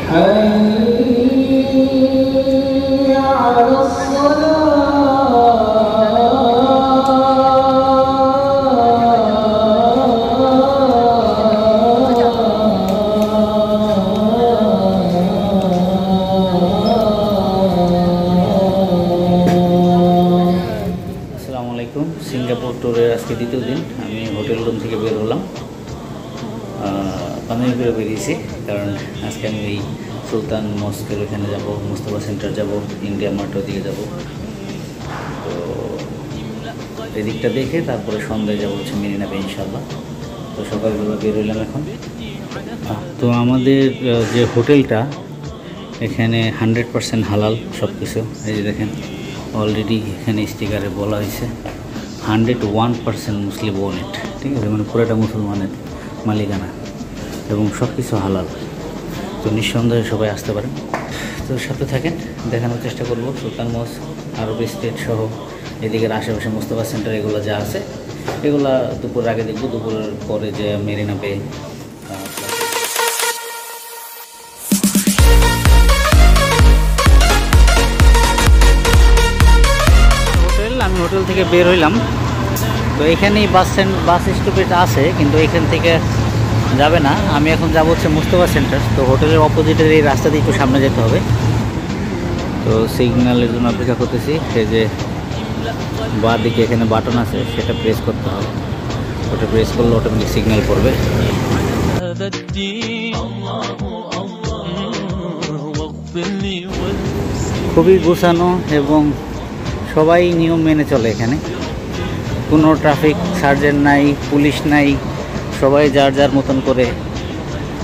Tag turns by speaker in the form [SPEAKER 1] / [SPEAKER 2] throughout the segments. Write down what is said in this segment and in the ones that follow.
[SPEAKER 1] حي على
[SPEAKER 2] Singapore ট্যুরের আজকে দ্বিতীয় দিন। আমি হোটেল রুম থেকে বের হলাম, পাঞ্জাবি করে বেরিয়েছি, কারণ আজকে আমি এই সুলতান মস্কের ওখানে যাব, মুস্তাফা সেন্টার যাব, ইন্ডিয়া মার্টের দিকে যাব। তো এদিকটা দেখে তারপরে সন্ধ্যায় যাবো হচ্ছে মেরিনা বে ইনশাল্লাহ। তো সকালবেলা বের হইলাম এখন। তো আমাদের যে হোটেলটা এখানে 100% হালাল সব কিছু। এই যে দেখেন অলরেডি এখানে স্টিকারে বলা হয়েছে 101% মুসলিম ওনেট, ঠিক আছে, মানে পুরোটা মুসলমানের মালিকানা এবং সব কিছু হালাল। তো নিঃসন্দেহে সবাই আসতে পারেন। তো সাথে থাকেন, দেখানোর চেষ্টা করব সুলতান মস্ক, আরব স্টেট সহ এদিকের আশেপাশে মুস্তাফা সেন্টার এগুলো যা আছে এগুলা দুপুরের আগে দেখব, দুপুরের পরে যে মেরিনা বে। আমি হোটেল থেকে বের হইলাম। তো এখানেই বাস স্টপেজ আছে, কিন্তু এখান থেকে যাবে না। আমি এখন যাবো হচ্ছে মুস্তাফা সেন্টার। তো হোটেলের অপোজিটের এই রাস্তা দিয়ে একটু সামনে যেতে হবে। তো সিগন্যালের জন্য অপেক্ষা করতেছি। এই যে বাঁ দিকে এখানে বাটন আছে, সেটা প্রেস করতে হবে। ওটা প্রেস করলে অটোমেটিক সিগন্যাল পড়বে। খুবই গুছানো এবং সবাই নিয়ম মেনে চলে। এখানে কোনো ট্রাফিক সার্জেন্ট নাই, পুলিশ নাই, সবাই যার যার মতন করে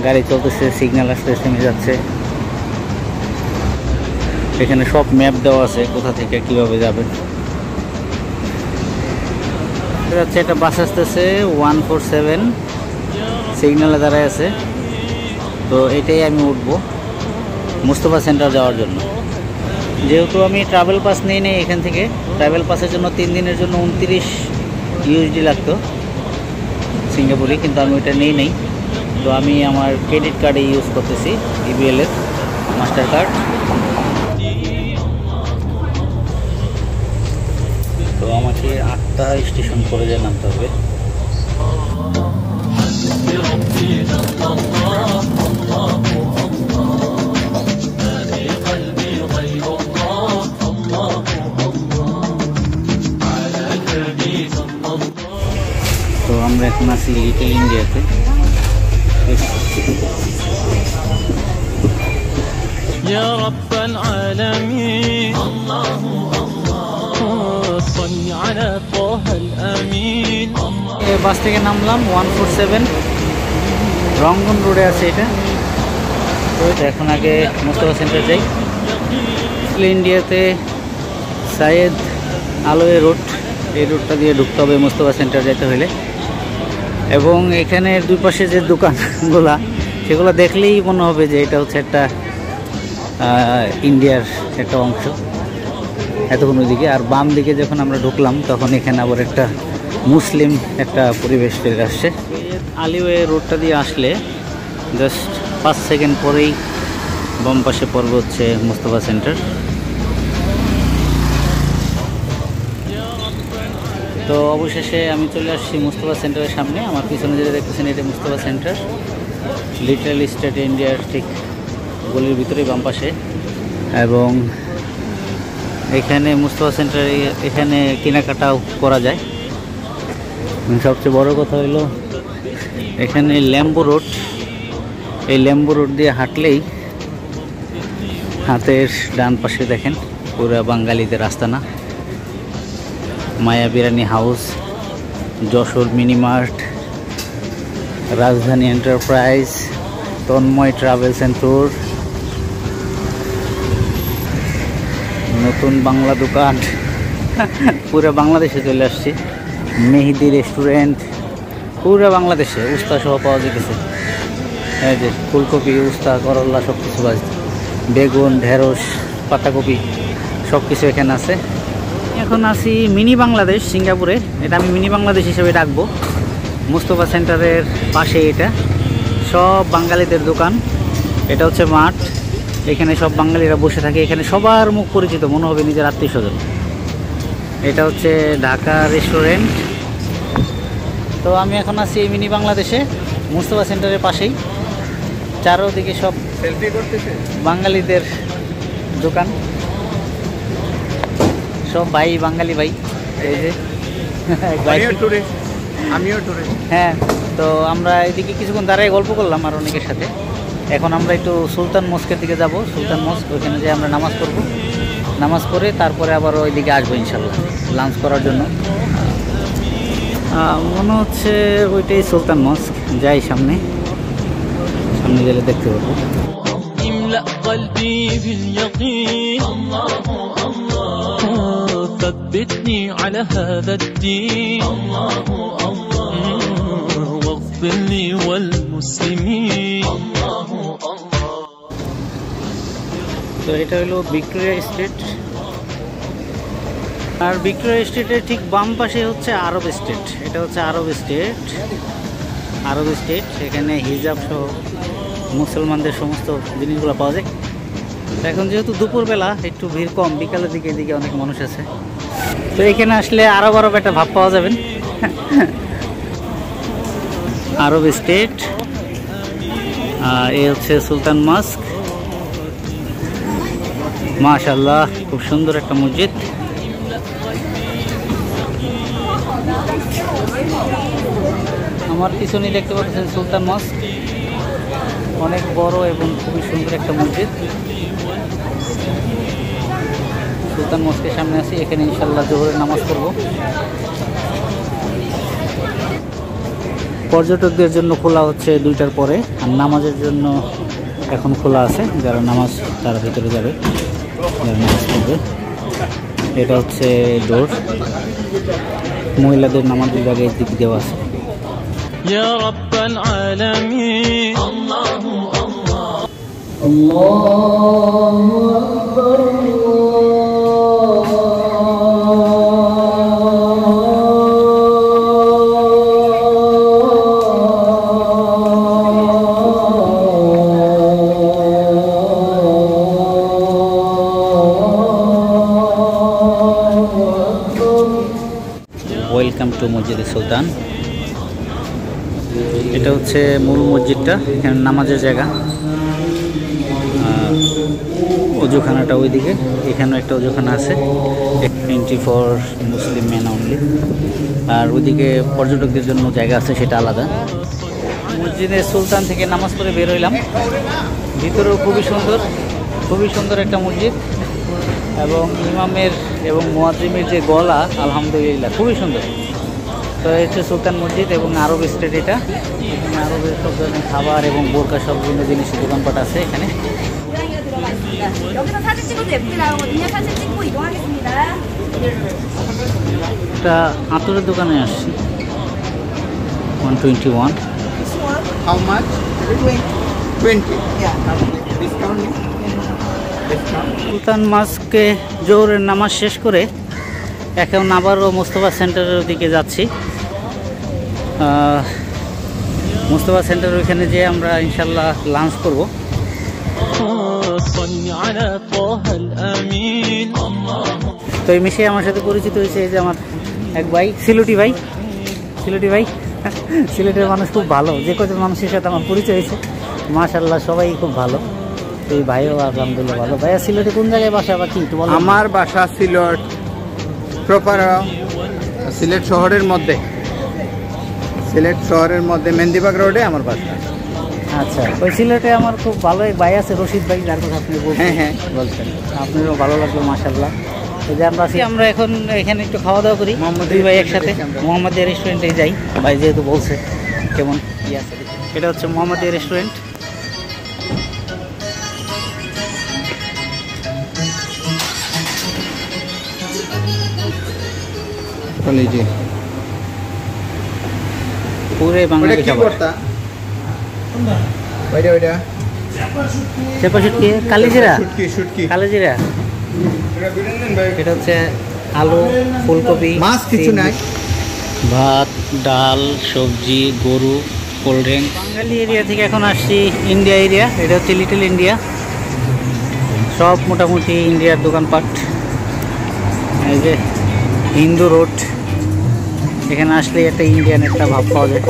[SPEAKER 2] গাড়ি চলতেছে, সিগন্যাল আসতে থেমে যাচ্ছে। এখানে সব ম্যাপ দেওয়া আছে কোথা থেকে কিভাবে যাবেন। যাচ্ছে একটা বাস আসতেছে 147 সিগন্যালে দাঁড়ায় আছে। তো এটাই আমি উঠবো মুস্তাফা সেন্টার যাওয়ার জন্য। যেহেতু আমি ট্রাভেল পাস নিয়ে নেই এখান থেকে, ট্রাভেল পাসের জন্য 3 দিনের জন্য 29 USD লাগতো সিঙ্গাপুরে, কিন্তু আমি ওইটা নিয়ে নেই। তো আমি আমার ক্রেডিট কার্ডে ইউজ করতেছি, EBL এর মাস্টার কার্ড। তো আমাকে 8টা স্টেশন করে যে নামতে হবে। তো আমরা এখন আছি লিটল ইন্ডিয়াতে।
[SPEAKER 3] يا رب العالمين صل على طه الأمين।
[SPEAKER 2] বাস থেকে নামলাম 147 রংগন রোডে আছে এটা। তো এখন আগে মুস্তাফা সেন্টার যাই। লিটল ইন্ডিয়াতে সাইয়েদ আলোয় রোড, এই রোডটা দিয়ে ঢুকতে হবে মুস্তাফা সেন্টার যেতে হলে। এবং এখানের দুই পাশে যে দোকানগুলা সেগুলো দেখলেই মনে হবে যে এটা হচ্ছে একটা ইন্ডিয়ার একটা অংশ এতক্ষণ ওইদিকে। আর বাম দিকে যখন আমরা ঢুকলাম তখন এখানে আবার একটা মুসলিম একটা পরিবেশ চলে আসছে। আলিওয়ে রোডটা দিয়ে আসলে জাস্ট 5 সেকেন্ড পরেই বাম পাশে পড়বে হচ্ছে মুস্তাফা সেন্টার। তো অবশেষে আমি চলে আসছি মুস্তাফা সেন্টারের সামনে। আমার পিছনে যেটা দেখতেছেন এটা মুস্তাফা সেন্টার, লিটল স্টেট ইন্ডিয়ার ঠিক গলির ভিতরেই বাম পাশে। এবং এখানে মুস্তাফা সেন্টারে এখানে কেনাকাটাও করা যায়। সবচেয়ে বড় কথা হলো এখানে ল্যাম্বো রোড, এই ল্যাম্বো রোড দিয়ে হাঁটলেই হাতের ডান পাশে দেখেন পুরা বাঙালিদের আস্তানা, Maya biryani house, Jashore mini mart, Rajdhani enterprise, Tanmoy travels and tour, নতুন বাংলা দোকান, পুরো বাংলাদেশে চলে আসছি। মেহেদি রেস্টুরেন্ট, পুরো বাংলাদেশে উস্তা সহ পাওয়া যেতেছে। এই যে ফুলকপি, উস্তা, করল্লা সব কিছু আছে, বেগুন, ঢেঁড়স, পাতাকপি সব কিছু এখানে আছে। এখন আছি মিনি বাংলাদেশ সিঙ্গাপুরে, এটা আমি মিনি বাংলাদেশ হিসেবে ডাকবো। মুস্তাফা সেন্টারের পাশে এটা সব বাঙালিদের দোকান। এটা হচ্ছে মাঠ, এখানে সব বাঙালিরা বসে থাকে, এখানে সবার মুখ পরিচিত, মনে হবে নিজের আত্মীয় স্বজন। এটা হচ্ছে ঢাকা রেস্টুরেন্ট। তো আমি এখন আছি মিনি বাংলাদেশে, মুস্তফা সেন্টারের পাশেই। চারোদিকে সব
[SPEAKER 1] সেলফি করতেছে
[SPEAKER 2] বাঙালিদের দোকান, সব ভাই বাঙালি ভাই। এই যে
[SPEAKER 1] আমিও টুরিস্ট।
[SPEAKER 2] হ্যাঁ, তো আমরা এদিকে কিছুক্ষণ দাঁড়ায় গল্প করলাম আর অনেকের সাথে। এখন আমরা একটু সুলতান মস্কের দিকে যাব, সুলতান মস্ক, ওইখানে যে আমরা নামাজ পড়ব, নামাজ পড়ে তারপরে আবার ওইদিকে আসবো ইনশাল্লাহ লাঞ্চ করার জন্য। মনে হচ্ছে ওইটাই সুলতান মস্ক। যাই সামনে, সামনে গেলে দেখতে পাবো।
[SPEAKER 3] املأ قلبي باليقين ثبتني على هذا الدين واغفر لي والمسلمين
[SPEAKER 2] তো এটা হলো ভিক্টোরিয়া স্ট্রিট, আর ভিক্টোরিয়া স্ট্রিটের ঠিক বাম পাশে হচ্ছে আরব স্টেট। এটা হচ্ছে আরব স্টেট, আরব স্টেট। এখানে হিজাব সহ মুসলমানদের সমস্ত জিনিসগুলো পাওয়া যায়। এখন যেহেতু দুপুরবেলা একটু ভিড় কম, বিকালের দিকে এদিকে অনেক মানুষ আছে। তো এখানে আসলে আরব আরব একটা ভাব পাওয়া যাবেন। আরব স্টেট, এই হচ্ছে সুলতান মস্ক। মাশাআল্লাহ, খুব সুন্দর একটা মসজিদ। আমার পিছনে দেখতে পাচ্ছেন সুলতান মস্ক, অনেক বড় এবং খুবই সুন্দর একটা মসজিদ। সুলতান মস্কের সামনে আছি, এখানে ইনশাল্লাহ জোহরের নামাজ পড়ব। পর্যটকদের জন্য খোলা হচ্ছে 2টার পরে, আর নামাজের জন্য এখন খোলা আছে। যারা নামাজ তারা ভিতরে যাবে, যারা নামাজ পড়বে। এটা হচ্ছে ডোর, মহিলাদের নামাজ বিভাগে দিক দেওয়া আছে।
[SPEAKER 3] يا رب العالمين الله
[SPEAKER 2] أكبر ওয়েলকাম টু মসজিদ সুলতান। এটা হচ্ছে মূল মসজিদটা, এখানে নামাজের জায়গা। অজুখানাটা ওইদিকে, এখানেও একটা অজুখানা আছে, entry for Muslim man only. আর ওইদিকে পর্যটকদের জন্য জায়গা আছে, সেটা আলাদা। মসজিদে সুলতান থেকে নামাজ পড়ে বের হইলাম। ভিতরেও খুবই সুন্দর, খুবই সুন্দর একটা মসজিদ, এবং ইমামের এবং মুয়াজ্জিমের যে গলা, আলহামদুলিল্লাহ খুবই সুন্দর। তো এই হচ্ছে সুলতান মসজিদ এবং আরব স্টেট। এটা এখানে আরবের সব ধরনের খাবার এবং বোরকা সব ধরনের জিনিসের দোকানপাট আছে এখানে। একটা আতরের দোকানে আসছি, 121।
[SPEAKER 1] How much? 20. Yeah. Discount?
[SPEAKER 2] সুলতান মস্কে জোহরের নামাজ শেষ করে এখন আবারও মুস্তফা সেন্টারের দিকে যাচ্ছি। মুস্তফা সেন্টার ওইখানে যেয়ে আমরা ইনশাল্লাহ লাঞ্চ করব। তো এই মিশে আমার সাথে পরিচিত হয়েছে এই যে আমার এক ভাই, সিলেটি ভাই। সিলেটি ভাই, সিলেটের মানুষ খুব ভালো, যে কজন মানুষের সাথে আমার পরিচয় হয়েছে মাশাআল্লাহ সবাই খুব ভালো। এই ভাইও আলহামদুলিল্লাহ ভালো। ভাইয়া সিলেটে কোন জায়গায় বাসা বা কি একটু বলো?
[SPEAKER 1] আমার বাসা সিলেট প্রপার, সিলেট শহরের মধ্যে, সিলেট শহরের মধ্যে মেহেন্দিবাগ রোডে আমার বাসা।
[SPEAKER 2] আচ্ছা, ওই সিলেটে আমার খুব ভালো এক ভাই আছে, রশিদ ভাই, যার কথা আপনি
[SPEAKER 1] হ্যাঁ হ্যাঁ
[SPEAKER 2] বলছেন। আপনারও ভালো লাগলো মাশাআল্লাহ। এই যে আমরা এখন এখানে একটু খাওয়া দাওয়া করি, দুই ভাই একসাথে মোহাম্মদিয়া রেস্টুরেন্টে যাই। ভাই যেহেতু বলছে কেমন কি আছে। এটা হচ্ছে মোহাম্মদিয়া রেস্টুরেন্ট। পুরে বাঙালি খাবার। কালিজিরা, কালিজিরা। এটা হচ্ছে আলু, ফুলকপি,
[SPEAKER 1] মাছ কিছু নাই,
[SPEAKER 2] ভাত, ডাল, সবজি, গরু, কোল্ড ড্রিঙ্ক। বাঙালি এরিয়া থেকে এখন আসছি ইন্ডিয়া এরিয়া। এটা হচ্ছে লিটল ইন্ডিয়া। সব মোটামুটি ইন্ডিয়ার দোকানপাট। এই যে হিন্দু রোড, এখানে আসলে একটা ইন্ডিয়ান একটা ভাব পাওয়া যায়।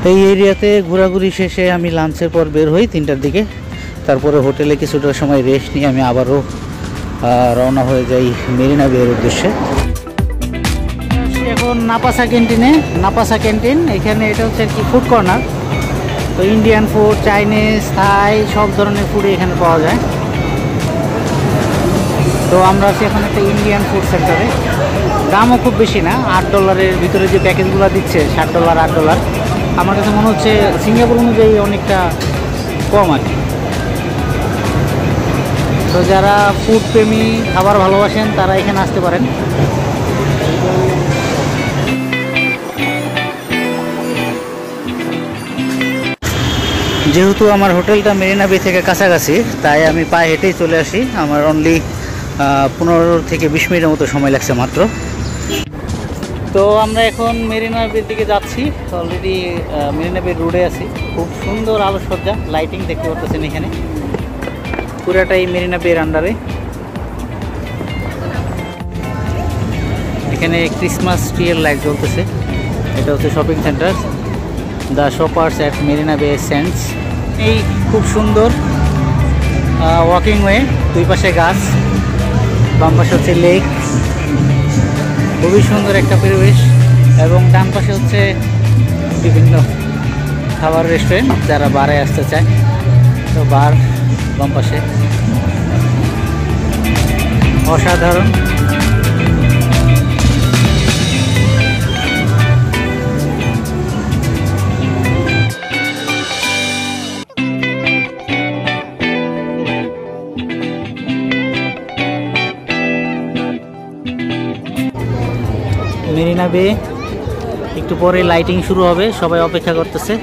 [SPEAKER 2] এই এরিয়াতে ঘোরাঘুরি শেষে আমি লাঞ্চের পর বের হই 3টার দিকে। তারপরে হোটেলে কিছুটা সময় রেস্ট নিয়ে আমি আবারও রওনা হয়ে যাই মেরিনা বের উদ্দেশ্যে। এখন নাপাসা ক্যান্টিনে। নাপাসা ক্যান্টিন এখানে এটা হচ্ছে আর কি ফুড কর্নার। তো ইন্ডিয়ান ফুড, চাইনিজ, থাই সব ধরনের ফুডই এখানে পাওয়া যায়। তো আমরা আছি এখন একটা ইন্ডিয়ান ফুড সেন্টারে। দামও খুব বেশি না, $8 ভিতরে যে প্যাকেজগুলো দিচ্ছে $7, $8, আমার কাছে মনে হচ্ছে সিঙ্গাপুর অনুযায়ী অনেকটা কম আর কি। তো যারা ফুড প্রেমী, খাবার ভালোবাসেন তারা এখানে আসতে পারেন। যেহেতু আমার হোটেলটা মেরিনা বে থেকে কাছাকাছি, তাই আমি পায়ে হেঁটেই চলে আসি। আমার অনলি 15 থেকে 20 মিনিটের মতো সময় লাগছে মাত্র। তো আমরা এখন মেরিনা বের দিকে যাচ্ছি। অলরেডি মেরিনা বে রোডে আছি। খুব সুন্দর আলোকসজ্জা, লাইটিং দেখতে পাচ্ছেন এখানে। পুরাটাই মেরিনা বের আন্ডারে। এখানে ক্রিসমাস ট্রিয়ের লাইট জ্বলতেছে। এটা হচ্ছে shopping centre the shoppers at Marina বে স্যান্ডস। এই খুব সুন্দর ওয়াকিং ওয়ে, দুই পাশে গাছ, বাম পাশে হচ্ছে লেক। খুবই সুন্দর একটা পরিবেশ। এবং ডান পাশে হচ্ছে বিভিন্ন খাবার রেস্টুরেন্ট, যারা বারে আসতে চায়। তো বার বাম পাশে অসাধারণ। মেরিনা বে একটু পরে লাইটিং শুরু হবে, সবাই অপেক্ষা করতেছে।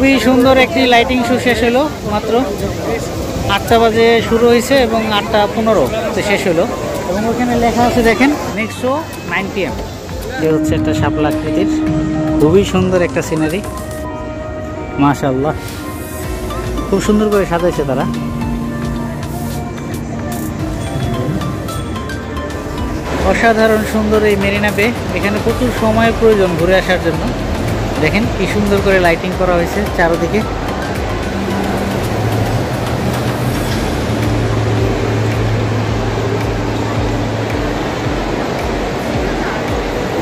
[SPEAKER 4] খুবই সুন্দর একটি লাইটিং শো শেষ হলো মাত্র 8টা বাজে শুরু হয়েছে এবং 8:15 শেষ হলো। এবং ওখানে লেখা আছে দেখেন নেক্সট শো 9 PM। এই হচ্ছে একটা শাপলা আকৃতির খুবই সুন্দর একটা সিনারি, মাশাআল্লাহ খুব সুন্দর করে সাজাইছে তারা। অসাধারণ সুন্দর এই মেরিনা বে। এখানে প্রচুর সময়ের প্রয়োজন ঘুরে আসার জন্য। দেখেন কি সুন্দর করে লাইটিং করা হয়েছে চারদিকে।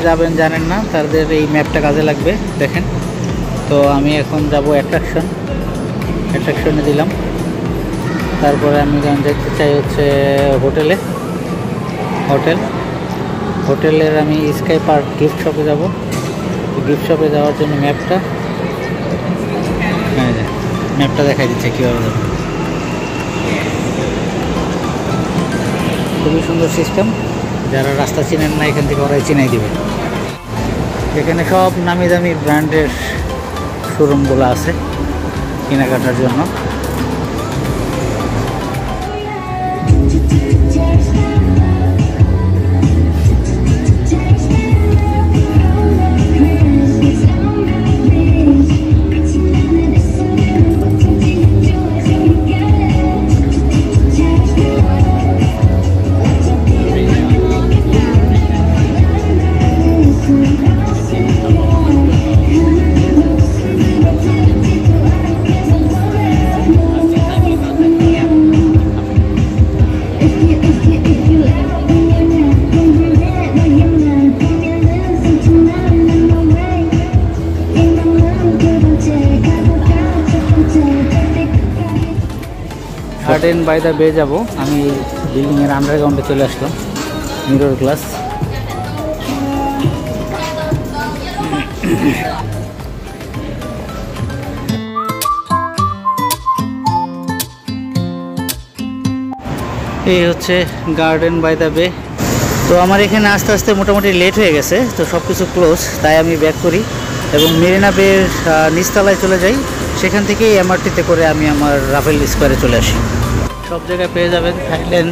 [SPEAKER 4] যাবেন জানেন না, তাদের এই ম্যাপটা কাজে লাগবে। দেখেন তো আমি এখন যাব অ্যাট্রাকশনে দিলাম। তারপরে আমি দেখতে চাই হচ্ছে হোটেলের আমি স্কাই পার্ক গিফট শপে যাব। গিফট শপে যাওয়ার জন্য ম্যাপটা দেখাই দিচ্ছে কীভাবে যাবো। খুবই সুন্দর সিস্টেম, যারা রাস্তা চিনেন না এখান থেকে ওরাই চিনাই দিবে। এখানে সব নামি দামি ব্র্যান্ডের শোরুমগুলো আছে কেনাকাটার জন্য। গার্ডেন বাই দ্য বে যাব। আমি বিল্ডিংয়ের আন্ডারগ্রাউন্ডে চলে আসলাম, মিরর গ্লাস। এই হচ্ছে গার্ডেন বাই দ্য বে। তো আমার এখানে আস্তে আস্তে মোটামুটি লেট হয়ে গেছে, তো সব কিছু ক্লোজ, তাই আমি ব্যাক করি এবং মেরিনা বের নিচতলায় চলে যাই। সেখান থেকেই এমআরটিতে করে আমি আমার রাফেল স্কোয়ারে চলে আসি। সব জায়গায় পেয়ে যাবেন, থাইল্যান্ড,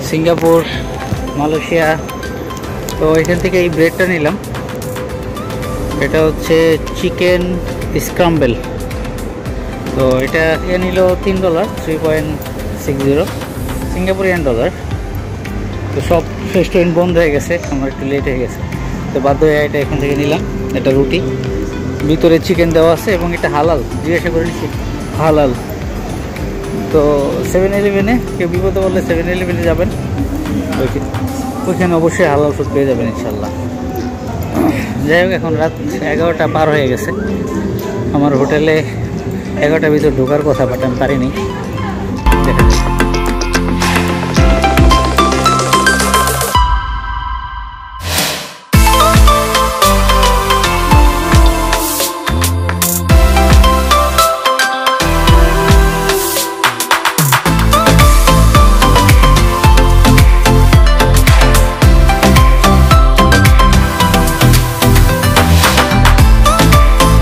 [SPEAKER 4] সিঙ্গাপুর, মালয়েশিয়া। তো এখান থেকে এই ব্রেডটা নিলাম, এটা হচ্ছে চিকেন স্ক্রাম্বেল। তো এটা নিল $3, 3.60 সিঙ্গাপুরিয়ান ডলার। তো সব রেস্টুরেন্ট বন্ধ হয়ে গেছে, আমার একটু লেট হয়ে গেছে, তো বাধ্য হয়ে এটা এখান থেকে নিলাম। এটা রুটি, ভিতরে চিকেন দেওয়া আছে এবং এটা হালাল, জিজ্ঞাসা করে নিচ্ছি হালাল। তো 7-11-এ কেউ বিপদে বললে 7-11-এ যাবেন, ওইখানে অবশ্যই হালাল ফুড পেয়ে যাবেন ইনশাল্লাহ। যাই হোক, এখন রাত 11টা পার হয়ে গেছে। আমার হোটেলে 11টার ভিতর ঢোকার কথা, বাট আমি পারিনি। দেখা